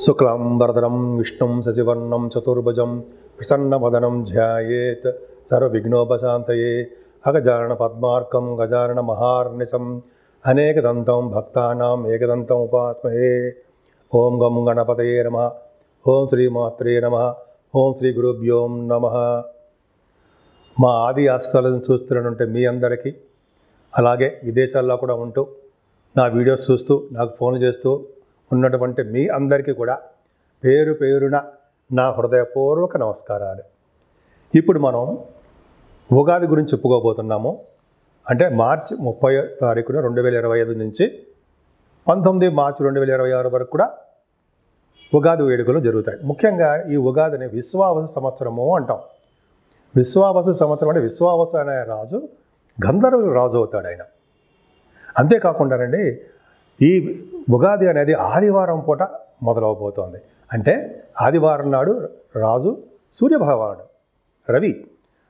శుక్లాంబరధరం విష్ణుం శశివర్ణం చతుర్భుజం ప్రసన్నవదనం ధ్యాయేత్ సర్వవిఘ్నోపశాంతయే అగజానన పద్మార్కం గజానన మహార్నిశం అనేకదంతం భక్తానాం ఏకదంతం ఉపాస్మహే. ఓం గం గణపతయే నమః. ఓం శ్రీమాత్రే నమః. ఓం శ్రీ గురుభ్యో నమః. మా ఆది ఆస్థాలను చూస్తున్నటువంటి మీ అందరికీ, అలాగే విదేశాల్లో కూడా ఉంటూ నా వీడియోస్ చూస్తూ నాకు ఫోన్ చేస్తూ ఉన్నటువంటి మీ అందరికీ కూడా పేరు పేరున నా హృదయపూర్వక నమస్కారాలు. ఇప్పుడు మనం ఉగాది గురించి చెప్పుకోబోతున్నాము. అంటే మార్చి 30వ తారీఖున 2025 నుంచి 19 మార్చి 2026 వరకు కూడా ఉగాది వేడుకలు జరుగుతాయి. ముఖ్యంగా ఈ ఉగాదిని విశ్వావసు సంవత్సరము అంటాం. విశ్వావసు సంవత్సరం అంటే విశ్వావసు అనే రాజు గంధర్వుల రాజు అవుతాడు ఆయన. అంతేకాకుండానండి, ఈ ఉగాది అనేది ఆదివారం పూట మొదలవబోతోంది. అంటే ఆదివారం నాడు రాజు సూర్యభగవానుడు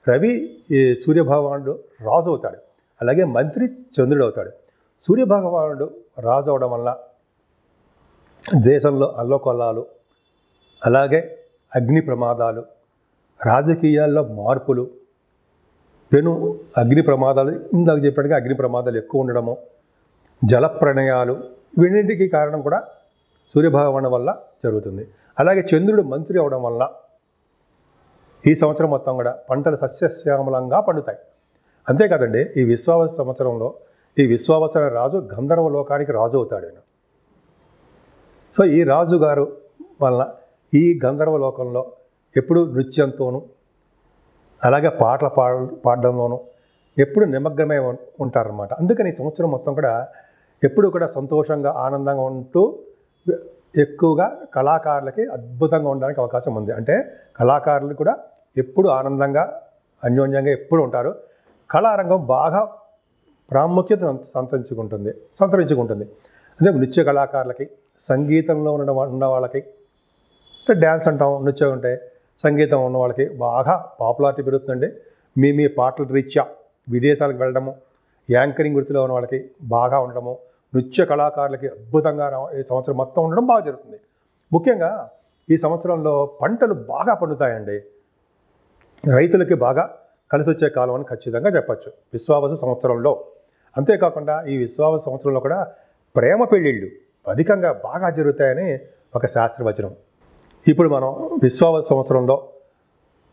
రవి ఈ సూర్యభగవానుడు రాజు అవుతాడు. అలాగే మంత్రి చంద్రుడు అవుతాడు. సూర్యభగవానుడు రాజు అవడం వల్ల దేశంలో అల్లకొల్లాలు, అలాగే అగ్ని ప్రమాదాలు, రాజకీయాల్లో మార్పులు, పెను అగ్ని ప్రమాదాలు, ఇందాక చెప్పినట్టుగా అగ్ని ప్రమాదాలు ఎక్కువ ఉండడము, జలప్రణయాలు, వీటికి కారణం కూడా సూర్యభగవాను వల్ల జరుగుతుంది. అలాగే చంద్రుడు మంత్రి అవడం వల్ల ఈ సంవత్సరం మొత్తం కూడా పంటలు సస్యశ్యామలంగా పండుతాయి. అంతేకాదండి, ఈ విశ్వావసు సంవత్సరంలో ఈ విశ్వావసు అనే రాజు గంధర్వ లోకానికి రాజు అవుతాడు ఆయన. సో ఈ రాజుగారు వలన ఈ గంధర్వ లోకంలో ఎప్పుడు నృత్యంతోనూ, అలాగే పాటలు పాడడంలోనూ ఎప్పుడు నిమగ్నమై ఉంటారన్నమాట. అందుకని ఈ సంవత్సరం మొత్తం కూడా ఎప్పుడు కూడా సంతోషంగా ఆనందంగా ఉంటూ ఎక్కువగా కళాకారులకి అద్భుతంగా ఉండడానికి అవకాశం ఉంది. అంటే కళాకారులు కూడా ఎప్పుడు ఆనందంగా అన్యోన్యంగా ఎప్పుడు ఉంటారు. కళారంగం బాగా ప్రాముఖ్యత సంతరించుకుంటుంది. అదే నృత్య కళాకారులకి, సంగీతంలో ఉన్న వాళ్ళకి, అంటే డ్యాన్స్ అంటాం, నృత్యం అంటే సంగీతం ఉన్న వాళ్ళకి బాగా పాపులారిటీ పెరుగుతుందండి. మీ పాటల రీత్యా విదేశాలకు వెళ్ళడము, యాంకరింగ్ వృత్తిలో ఉన్న వాళ్ళకి బాగా ఉండడము, నృత్య కళాకారులకి అద్భుతంగా ఈ సంవత్సరం మొత్తం ఉండడం బాగా జరుగుతుంది. ముఖ్యంగా ఈ సంవత్సరంలో పంటలు బాగా పండుతాయండి. రైతులకి బాగా కలిసి వచ్చే కాలం అని ఖచ్చితంగా చెప్పచ్చు విశ్వావసు సంవత్సరంలో. అంతేకాకుండా ఈ విశ్వావసు సంవత్సరంలో కూడా ప్రేమ పెళ్ళిళ్ళు అధికంగా బాగా జరుగుతాయని ఒక శాస్త్రవచనం. ఇప్పుడు మనం విశ్వావసు సంవత్సరంలో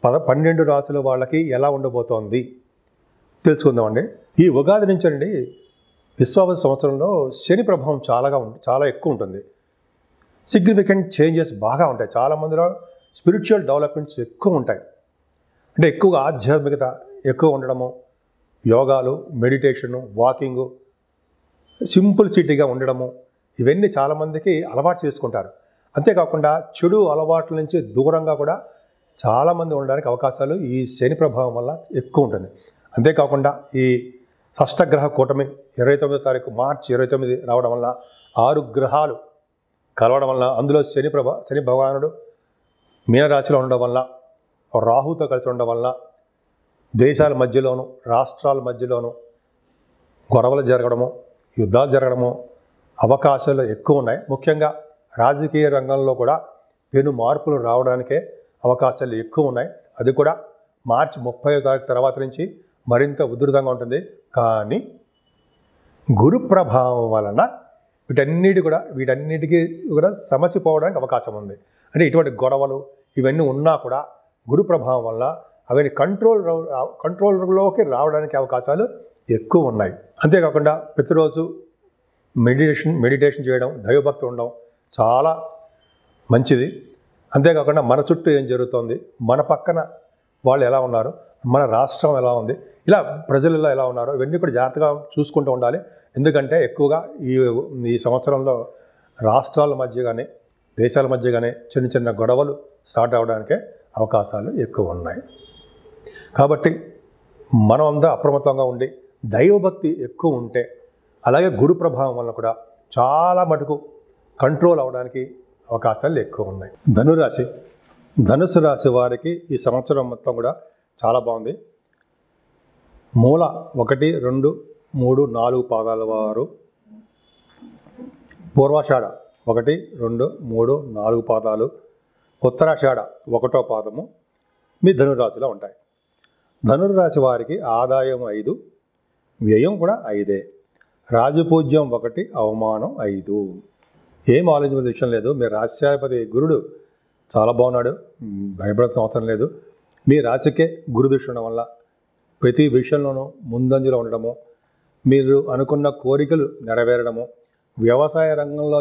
12 రాసుల వాళ్ళకి ఎలా ఉండబోతోంది తెలుసుకుందామండి. ఈ ఉగాది నుంచి అండి విశ్వావసు సంవత్సరంలో శని ప్రభావం చాలా ఎక్కువ ఉంటుంది. సిగ్నిఫికెంట్ చేంజెస్ బాగా ఉంటాయి. చాలామందిలో స్పిరిచువల్ డెవలప్మెంట్స్ ఎక్కువ ఉంటాయి. అంటే ఎక్కువగా ఆధ్యాత్మికత ఎక్కువ ఉండడము, యోగాలు, మెడిటేషను, వాకింగు, సింపుల్సిటీగా ఉండడము, ఇవన్నీ చాలామందికి అలవాటు చేసుకుంటారు. అంతేకాకుండా చెడు అలవాట్ల నుంచి దూరంగా కూడా చాలామంది ఉండడానికి అవకాశాలు ఈ శని ప్రభావం వల్ల ఎక్కువ ఉంటుంది. అంతేకాకుండా ఈ షష్టగ్రహ కూటమి 29వ తారీఖు మార్చి 29 రావడం వల్ల 6 గ్రహాలు కలవడం వల్ల, అందులో శని భగవానుడు మీనరాశిలో ఉండడం వల్ల, రాహుతో కలిసి ఉండడం వల్ల దేశాల మధ్యలోనూ రాష్ట్రాల మధ్యలోనూ గొడవలు జరగడము, యుద్ధాలు జరగడము అవకాశాలు ఎక్కువ ఉన్నాయి. ముఖ్యంగా రాజకీయ రంగంలో కూడా పెను మార్పులు రావడానికే అవకాశాలు ఎక్కువ ఉన్నాయి. అది కూడా మార్చి 30వ తారీఖు తర్వాత నుంచి మరింత ఉధృతంగా ఉంటుంది. కానీ గురు ప్రభావం వలన వీటన్నిటికీ కూడా సమస్య పోవడానికి అవకాశం ఉంది. అంటే ఇటువంటి గొడవలు ఇవన్నీ ఉన్నా కూడా గురు ప్రభావం వల్ల అవన్నీ కంట్రోల్లోకి రావడానికి అవకాశాలు ఎక్కువ ఉన్నాయి. అంతేకాకుండా ప్రతిరోజు మెడిటేషన్ చేయడం, దైవభక్తి ఉండడం చాలా మంచిది. అంతేకాకుండా మన చుట్టూ ఏం జరుగుతోంది, మన పక్కన వాళ్ళు ఎలా ఉన్నారు, మన రాష్ట్రం ఎలా ఉంది, ఇలా ప్రజలలో ఎలా ఉన్నారు, ఇవన్నీ కూడా జాగ్రత్తగా చూసుకుంటూ ఉండాలి. ఎందుకంటే ఎక్కువగా ఈ సంవత్సరంలో రాష్ట్రాల మధ్య కానీ దేశాల మధ్య కానీ చిన్న గొడవలు స్టార్ట్ అవ్వడానికే అవకాశాలు ఎక్కువ ఉన్నాయి. కాబట్టి మనం అంతా అప్రమత్తంగా ఉండి దైవభక్తి ఎక్కువ ఉంటే, అలాగే గురు ప్రభావం వల్ల కూడా చాలా మటుకు కంట్రోల్ అవ్వడానికి అవకాశాలు ఎక్కువ ఉన్నాయి. ధనుసు రాశి వారికి ఈ సంవత్సరం మొత్తం కూడా చాలా బాగుంది. మూల 1, 2, 3, 4 పాదాల వారు, పూర్వాషాఢ 1, 2, 3, 4 పాదాలు, ఉత్తరాషాఢ 1వ పాదము మీ ధనురాశిలో ఉంటాయి. ధనుర్రాశి వారికి ఆదాయం 5, వ్యయం కూడా 5. రాజపూజ్యం 1, అవమానం 5. ఏం ఆలోచించిన విషయం లేదు. మీ రాశ్యాధిపతి గురుడు చాలా బాగున్నాడు, భయపడాల్సిన అవసరం లేదు. మీ రాశికే గురు దృష్టి ఉండడం వల్ల ప్రతి విషయంలోనూ ముందంజలో ఉండడము, మీరు అనుకున్న కోరికలు నెరవేరడము, వ్యవసాయ రంగంలో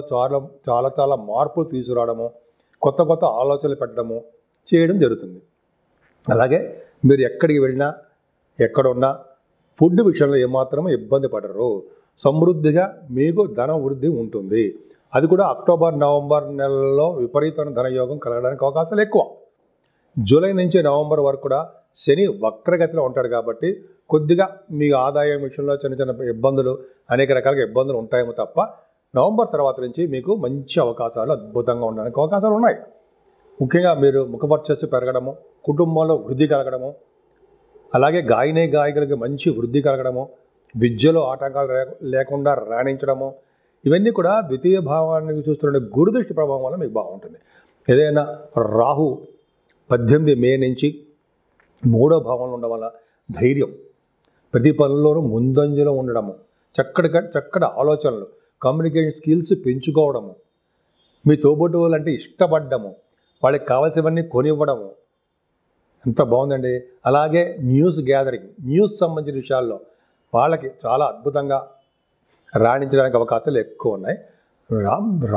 చాలా మార్పులు తీసుకురావడము, కొత్త ఆలోచనలు పెట్టడము చేయడం జరుగుతుంది. అలాగే మీరు ఎక్కడికి వెళ్ళినా ఎక్కడున్నా ఫుడ్ విషయంలో ఏమాత్రం ఇబ్బంది పడరు. సమృద్ధిగా మీకు ధన వృద్ధి ఉంటుంది. అది కూడా అక్టోబర్, నవంబర్ నెలల్లో విపరీతమైన ధనయోగం కలగడానికి అవకాశాలు ఎక్కువ. జూలై నుంచి నవంబర్ వరకు కూడా శని వక్రగతిలో ఉంటాడు కాబట్టి కొద్దిగా మీ ఆదాయం విషయంలో చిన్న ఇబ్బందులు, అనేక రకాలుగా ఇబ్బందులు ఉంటాయేమో తప్ప నవంబర్ తర్వాత నుంచి మీకు మంచి అవకాశాలు అద్భుతంగా ఉండడానికి అవకాశాలు ఉన్నాయి. ముఖ్యంగా మీరు ముఖవర్చస్సు పెరగడము, కుటుంబంలో వృద్ధి కలగడము, అలాగే గాయకులకి మంచి వృద్ధి కలగడము, విద్యలో ఆటంకాలు లేకుండా రాణించడము, ఇవన్నీ కూడా ద్వితీయ భావానికి చూస్తున్న గురుదృష్టి ప్రభావం వల్ల మీకు బాగుంటుంది. ఏదైనా రాహు 18 మే నుంచి 3వ భావంలో ఉండడం వల్ల ధైర్యం, ప్రతి పనుల్లోనూ ముందంజలో ఉండడము, చక్కటి ఆలోచనలు, కమ్యూనికేషన్ స్కిల్స్ పెంచుకోవడము, మీ తోబుట్టువులు అంటే ఇష్టపడ్డము, వాళ్ళకి కావాల్సినవన్నీ కొనివ్వడము, ఎంత బాగుందండి. అలాగే న్యూస్ గ్యాదరింగ్, న్యూస్ సంబంధించిన విషయాల్లో వాళ్ళకి చాలా అద్భుతంగా రాణించడానికి అవకాశాలు ఎక్కువ ఉన్నాయి.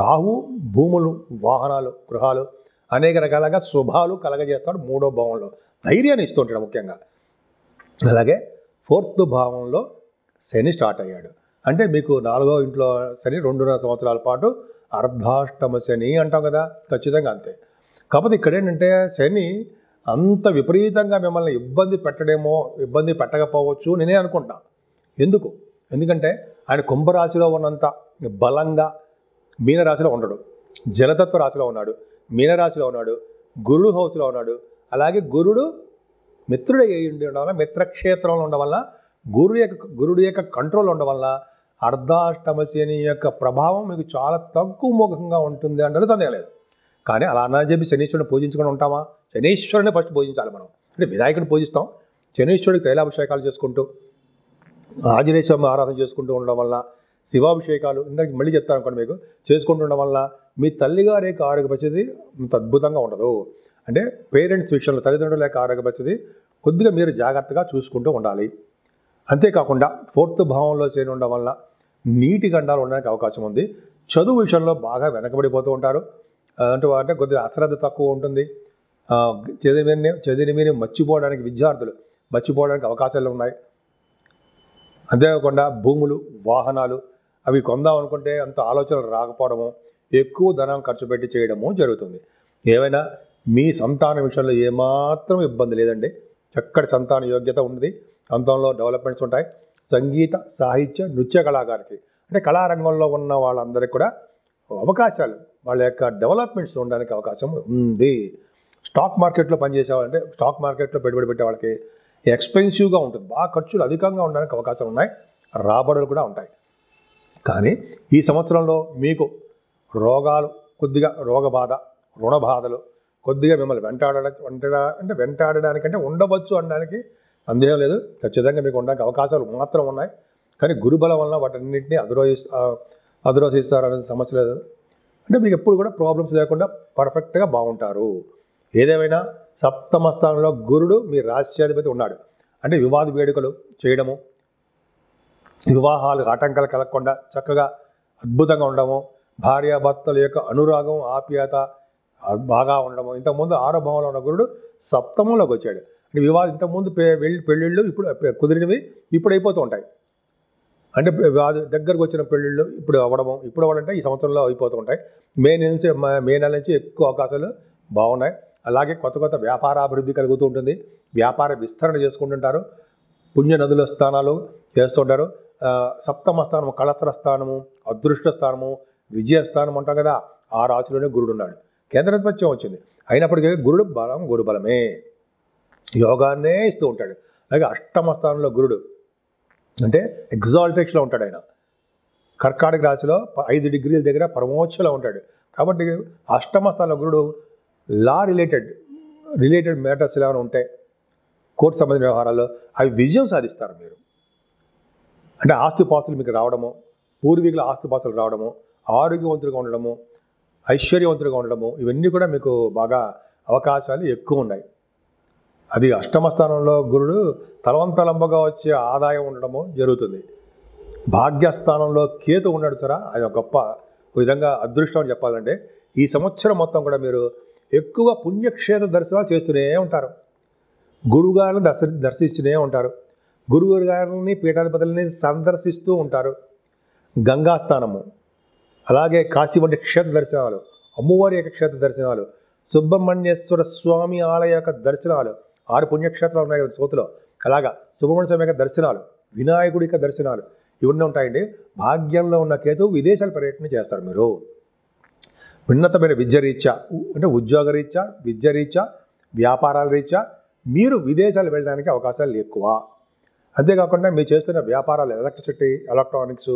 రాహు భూములు, వాహనాలు, గృహాలు, అనేక రకాలుగా శుభాలు కలగజేస్తాడు 3వ భావంలో, ధైర్యాన్ని ఇస్తుంటాడు ముఖ్యంగా. అలాగే 4th భావంలో శని స్టార్ట్ అయ్యాడు. అంటే మీకు 4వ ఇంట్లో శని 2.5 సంవత్సరాల పాటు అర్ధాష్టమ శని అంటాం కదా, ఖచ్చితంగా అంతే. కాకపోతే ఇక్కడ ఏంటంటే శని అంత విపరీతంగా మిమ్మల్ని ఇబ్బంది పెట్టకపోవచ్చు నేనే అనుకుంటా. ఎందుకంటే ఆయన కుంభరాశిలో ఉన్నంత బలంగా మీనరాశిలో ఉండడు, జలతత్వ రాశిలో ఉన్నాడు, మీనరాశిలో ఉన్నాడు, గురుడు హౌస్లో ఉన్నాడు. అలాగే గురుడు మిత్రుడు ఉండడం వల్ల, మిత్రక్షేత్రంలో ఉండడం వల్ల, గురుడు యొక్క కంట్రోల్ ఉండడం వల్ల అర్ధాష్టమ శని యొక్క ప్రభావం మీకు చాలా తగ్గుముఖంగా ఉంటుంది అంటే సందేహం లేదు. కానీ అలా అని చెప్పి శనీశ్వరుని పూజించుకొని ఉంటామా? శనీశ్వరుని ఫస్ట్ పూజించాలి మనం. అంటే వినాయకుడిని పూజిస్తాం, శనీశ్వరుడికి తైలాభిషేకాలు చేసుకుంటూ, ఆంజనేయ స్వామి ఆరాధన చేసుకుంటూ ఉండడం వల్ల, శివాభిషేకాలు ఇందాక మళ్ళీ చెప్తాను అనుకోండి మీకు, చేసుకుంటూ ఉండడం వల్ల మీ తల్లిగారి యొక్క ఆరోగ్య పరిస్థితి అంత అద్భుతంగా ఉండదు. అంటే పేరెంట్స్ విషయంలో, తల్లిదండ్రుల యొక్క ఆరోగ్య పరిస్థితి కొద్దిగా మీరు జాగ్రత్తగా చూసుకుంటూ ఉండాలి. అంతేకాకుండా 4th భావంలో చేరి ఉండడం వల్ల నీటి గండాలు ఉండడానికి అవకాశం ఉంది. చదువు విషయంలో బాగా వెనకబడిపోతూ ఉంటారు. అంటే కొద్దిగా అశ్రద్ధ తక్కువ ఉంటుంది. చదివిని మర్చిపోవడానికి విద్యార్థులు మర్చిపోవడానికి అవకాశాలు ఉన్నాయి. అంతేకాకుండా భూములు, వాహనాలు అవి కొందాం అనుకుంటే అంత ఆలోచనలు రాకపోవడము, ఎక్కువ ధనం ఖర్చు పెట్టి చేయడము జరుగుతుంది. ఏమైనా మీ సంతాన విషయంలో ఏమాత్రం ఇబ్బంది లేదండి. చక్కటి సంతాన యోగ్యత ఉంది, సంతానంలో డెవలప్మెంట్స్ ఉంటాయి. సంగీత, సాహిత్య, నృత్య కళాకారులకి అంటే కళారంగంలో ఉన్న వాళ్ళందరికీ కూడా అవకాశాలు, వాళ్ళ యొక్క డెవలప్మెంట్స్ ఉండడానికి అవకాశం ఉంది. స్టాక్ మార్కెట్లో పనిచేసేవాళ్ళంటే, స్టాక్ మార్కెట్లో పెట్టుబడి పెట్టే వాళ్ళకి ఎక్స్పెన్సివ్గా ఉంటుంది, బాగా ఖర్చులు అధికంగా ఉండడానికి అవకాశాలు ఉన్నాయి, రాబడులు కూడా ఉంటాయి. కానీ ఈ సంవత్సరంలో మీకు రోగాలు, కొద్దిగా రోగబాధ, రుణ బాధలు కొద్దిగా మిమ్మల్ని వెంటాడడానికంటే ఉండవచ్చు అనడానికి సందేహం లేదు. ఖచ్చితంగా మీకు ఉండడానికి అవకాశాలు మాత్రం ఉన్నాయి. కానీ గురుబలం వల్ల వాటన్నింటినీ అధిరోహిస్తారనే సమస్య లేదు. అంటే మీకు ఎప్పుడు కూడా ప్రాబ్లమ్స్ లేకుండా పర్ఫెక్ట్గా బాగుంటారు. ఏదేమైనా 7వ స్థానంలో గురుడు మీ రాశ్యాధిపతి ఉన్నాడు. అంటే వివాద వేడుకలు చేయడము, వివాహాలు ఆటంకాలు కలగకుండా చక్కగా అద్భుతంగా ఉండడము, భార్యాభర్తల యొక్క అనురాగం, ఆప్యాయత బాగా ఉండడము. ఇంతకుముందు 6వ భావంలో ఉన్న గురుడు 7మలోకి వచ్చాడు. అంటే వివాహం ఇంతకుముందు పెళ్ళిళ్ళు ఇప్పుడు కుదిరినవి ఇప్పుడు అయిపోతూ ఉంటాయి. అంటే దగ్గరకు వచ్చిన పెళ్ళిళ్ళు ఇప్పుడు అవ్వాలంటే ఈ సంవత్సరంలో అయిపోతూ ఉంటాయి. మే నెల నుంచి ఎక్కువ అవకాశాలు బాగున్నాయి. అలాగే కొత్త వ్యాపారాభివృద్ధి కలుగుతూ ఉంటుంది, వ్యాపార విస్తరణ చేసుకుంటుంటారు, పుణ్య నదుల స్థానాలు చేస్తుంటారు. 7వ స్థానము కళత్ర స్థానము, అదృష్ట స్థానము, విజయస్థానం అంటాం కదా, ఆ రాశిలోనే గురుడు ఉన్నాడు. కేంద్రాధిపత్యం వచ్చింది, అయినప్పటికీ గురు బలమే, యోగాన్నే ఇస్తూ ఉంటాడు. అలాగే 8వ స్థానంలో గురుడు అంటే ఎగ్జాల్టేషన్లో ఉంటాడు ఆయన. కర్కాటక రాశిలో 5 డిగ్రీల దగ్గర పరమోచ్చలో ఉంటాడు. కాబట్టి అష్టమ స్థానంలో గురుడు లా రిలేటెడ్ మ్యాటర్స్ ఏమైనా ఉంటే కోర్టు సంబంధించిన వ్యవహారాల్లో అవి విజయం సాధిస్తారు మీరు. అంటే ఆస్తిపాస్తులు మీకు రావడము, పూర్వీకుల ఆస్తిపాస్తులు రావడము, ఆరోగ్యవంతులుగా ఉండడము, ఐశ్వర్యవంతులుగా ఉండడము, ఇవన్నీ కూడా మీకు బాగా అవకాశాలు ఎక్కువ ఉన్నాయి. అది అష్టమ స్థానంలో గురుడు తలవంతలంబగా వచ్చే ఆదాయం ఉండడము జరుగుతుంది. భాగ్యస్థానంలో కేతు ఉన్నాడు సరే, అది ఒక గొప్ప విధంగా అదృష్టం అని చెప్పాలంటే ఈ సంవత్సరం మొత్తం కూడా మీరు ఎక్కువ పుణ్యక్షేత్ర దర్శనాలు చేస్తూనే ఉంటారు. గురువుగారిని దర్శిస్తూనే ఉంటారు. గురువు గారిని పీఠాధిపతులని సందర్శిస్తూ ఉంటారు. గంగాస్థానము, అలాగే కాశీ వంటి క్షేత్ర దర్శనాలు, అమ్మవారి యొక్క క్షేత్ర దర్శనాలు, సుబ్రహ్మణ్యేశ్వర స్వామి ఆలయ యొక్క దర్శనాలు, 6 పుణ్యక్షేత్రాలు ఉన్నాయి కదా సోతులో, అలాగా సుబ్రహ్మణ్య స్వామి యొక్క దర్శనాలు, వినాయకుడి యొక్క దర్శనాలు ఇవన్నీ ఉంటాయండి. భాగ్యంలో ఉన్న కేతు విదేశాల పర్యటన చేస్తారు మీరు. ఉన్నతమైన విద్యారీత్యా అంటే ఉద్యోగరీత్యా, విద్యారీత్యా, వ్యాపారాల రీత్యా మీరు విదేశాలు వెళ్ళడానికి అవకాశాలు ఎక్కువ. అంతేకాకుండా మీరు చేస్తున్న వ్యాపారాలు ఎలక్ట్రిసిటీ, ఎలక్ట్రానిక్స్,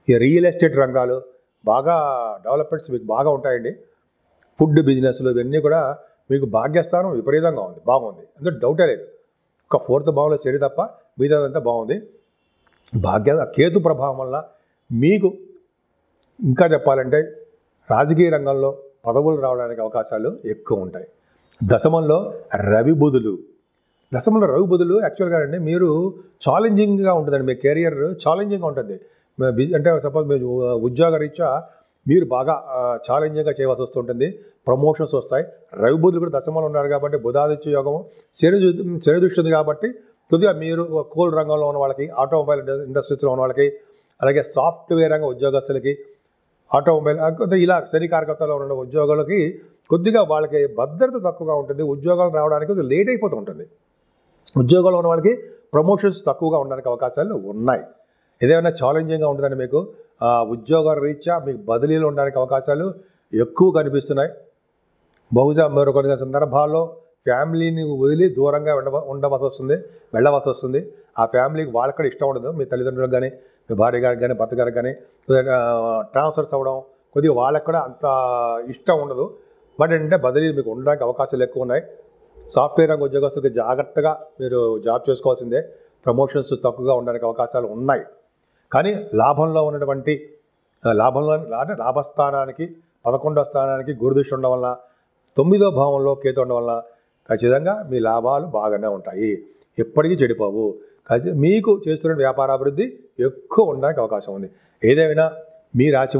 ఈ రియల్ ఎస్టేట్ రంగాలు బాగా డెవలప్మెంట్స్ మీకు బాగా ఉంటాయండి. ఫుడ్ బిజినెస్లు ఇవన్నీ కూడా మీకు భాగ్యస్థానం విపరీతంగా ఉంది, బాగుంది, అందులో డౌటే లేదు. ఒక 4th భావంలో శని తప్ప మిగతాదంతా బాగుంది. కేతు ప్రభావం వల్ల మీకు ఇంకా చెప్పాలంటే రాజకీయ రంగంలో పదవులు రావడానికి అవకాశాలు ఎక్కువ ఉంటాయి. దశమంలో రవి బుధులు యాక్చువల్గా అండి మీరు ఛాలెంజింగ్గా ఉంటుందండి. మీ కెరియర్ ఛాలెంజింగ్గా ఉంటుంది. అంటే సపోజ్ మీరు ఉద్యోగరీత్యా మీరు బాగా ఛాలెంజింగ్గా చేయవలసి వస్తుంటుంది. ప్రమోషన్స్ వస్తాయి. రవి బుధులు కూడా దశమంలో ఉన్నారు కాబట్టి బుధాదిత్య యోగము, శని దృష్టి ఉంది కాబట్టి కొద్దిగా మీరు కోల్ రంగంలో ఉన్న వాళ్ళకి, ఆటోమొబైల్ ఇండస్ట్రీస్లో ఉన్న వాళ్ళకి, అలాగే సాఫ్ట్వేర్ రంగ ఉద్యోగస్తులకి, ఆటోమొబైల్ ఇలా శని కారకత్వంలో ఉన్న ఉద్యోగులకి కొద్దిగా వాళ్ళకి భద్రత తక్కువగా ఉంటుంది. ఉద్యోగాలు రావడానికి కొద్దిగా లేట్ అయిపోతూ ఉంటుంది. ఉద్యోగాలు ఉన్న వాళ్ళకి ప్రమోషన్స్ తక్కువగా ఉండడానికి అవకాశాలు ఉన్నాయి. ఏదైనా ఛాలెంజింగ్గా ఉంటుందండి మీకు. ఉద్యోగ రీత్యా మీకు బదిలీలు ఉండడానికి అవకాశాలు ఎక్కువ కనిపిస్తున్నాయి. బహుశా మరో కొన్ని సందర్భాల్లో ఫ్యామిలీని వదిలి దూరంగా వెళ్ళవలసి వస్తుంది. ఆ ఫ్యామిలీకి వాళ్ళకి కూడా ఇష్టం ఉండదు. మీ తల్లిదండ్రులకు కానీ, మీ భార్య గారికి కానీ, భర్త గారికి కానీ ట్రాన్స్ఫర్స్ అవ్వడం కొద్దిగా వాళ్ళకి కూడా అంత ఇష్టం ఉండదు. బట్ ఏంటంటే బదిలీలు మీకు ఉండడానికి అవకాశాలు ఎక్కువ ఉన్నాయి. సాఫ్ట్వేర్ రంగ ఉద్యోగస్తులకి జాగ్రత్తగా మీరు జాబ్ చేసుకోవాల్సిందే. ప్రమోషన్స్ తక్కువగా ఉండడానికి అవకాశాలు ఉన్నాయి. కానీ లాభస్థానానికి 11వ స్థానానికి గురుదృష్టి ఉండడం వల్ల, 9వ భావంలో కేతు ఉండడం వల్ల ఖచ్చితంగా మీ లాభాలు బాగానే ఉంటాయి. ఎప్పటికీ చెడిపోవు. మీకు చేస్తున్న వ్యాపారాభివృద్ధి ఎక్కువ ఉండడానికి అవకాశం ఉంది. ఏదైనా మీ రాశి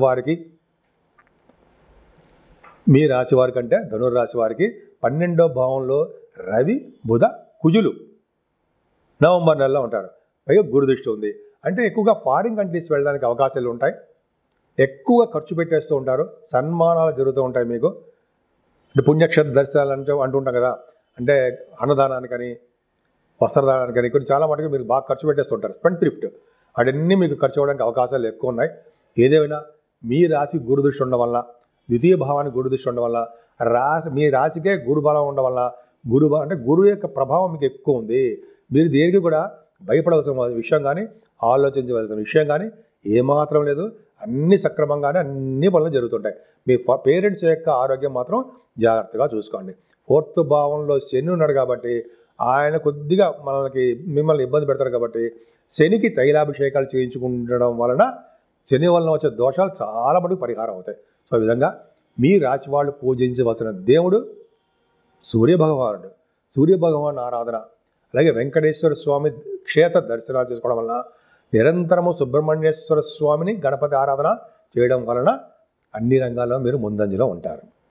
వారి కంటే ధనుర్రాశి వారికి 12వ భావంలో రవి, బుధ, కుజులు నవంబర్ నెలలో ఉంటారు. పైగా గురుదృష్టి ఉంది. అంటే ఎక్కువగా ఫారిన్ కంట్రీస్ వెళ్ళడానికి అవకాశాలు ఉంటాయి. ఎక్కువగా ఖర్చు పెట్టేస్తూ ఉంటారు. సన్మానాలు జరుగుతూ ఉంటాయి మీకు. అంటే పుణ్యక్షేత్ర దర్శనాలు అంటుంటాం కదా, అంటే అన్నదానానికని, వస్త్రదానానికని కొన్ని చాలా మటుకు మీరు బాగా ఖర్చు పెట్టేస్తుంటారు. స్పెండ్ థ్రిఫ్ట్ అవన్నీ మీకు ఖర్చు అవ్వడానికి అవకాశాలు ఎక్కువ ఉన్నాయి. ఏదేమైనా మీ రాశి గురుదృష్టి ఉండడం వల్ల, ద్వితీయ భావానికి గురుదృష్టి ఉండడం వల్ల, మీ రాశికే గురుబలం ఉండడం వల్ల, గురువు యొక్క ప్రభావం మీకు ఎక్కువ ఉంది. మీరు దేనికి కూడా భయపడవలసిన విషయం కానీ, ఆలోచించవలసిన విషయం కానీ ఏమాత్రం లేదు. అన్నీ సక్రమంగానే అన్ని పనులు జరుగుతుంటాయి. మీ పేరెంట్స్ యొక్క ఆరోగ్యం మాత్రం జాగ్రత్తగా చూసుకోండి. 4th భావంలో శని ఉన్నాడు కాబట్టి ఆయన కొద్దిగా మిమ్మల్ని ఇబ్బంది పెడతారు కాబట్టి శనికి తైలాభిషేకాలు చేయించుకుంటడం వలన శని వలన వచ్చే దోషాలు చాలా మటుకు పరిహారం అవుతాయి. సో ఈ విధంగా మీ రాశి వాళ్ళు పూజించవలసిన దేవుడు సూర్యభగవానుడు. సూర్యభగవాన్ ఆరాధన, అలాగే వెంకటేశ్వర స్వామి క్షేత్ర దర్శనాలు చేసుకోవడం వలన, నిరంతరము సుబ్రహ్మణ్యేశ్వర స్వామిని గణపతి ఆరాధన చేయడం వలన అన్ని రంగాల్లో మీరు ముందంజలో ఉంటారు.